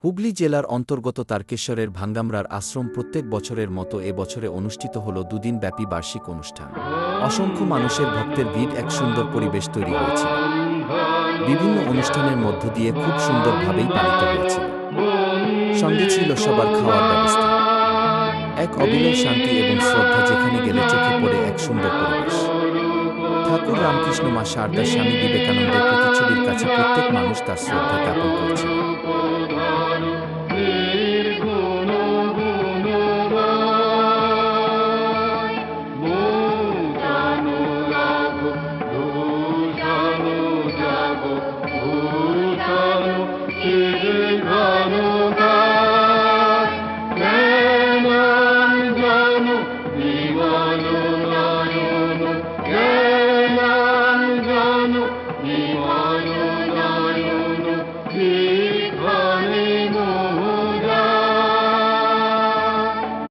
হুগলি জেলার অন্তর্গত তারকেশ্বরের ভাঙ্গামরার আশ্রম প্রত্যেক বছরের মতো এ বছরে অনুষ্ঠিত হল দুদিনব্যাপী বার্ষিক অনুষ্ঠান। অসংখ্য মানুষের ভক্তের ভিড়, এক সুন্দর পরিবেশ তৈরি হয়েছিল। বিভিন্ন অনুষ্ঠানের মধ্য দিয়ে খুব সুন্দরভাবেই পালিত হয়েছিল। সঙ্গে ছিল সবার খাওয়ার ব্যবস্থা, এক অবিরল শান্তি এবং শ্রদ্ধা, যেখানে গেলে চোখে পড়ে এক সুন্দর পরিবেশ। ঠাকুর রামকৃষ্ণ, মা শারদা, স্বামী বিবেকানন্দের প্রতিচ্ছবির কাছে প্রত্যেক মানুষ তার শ্রদ্ধা জ্ঞাপন করছিল।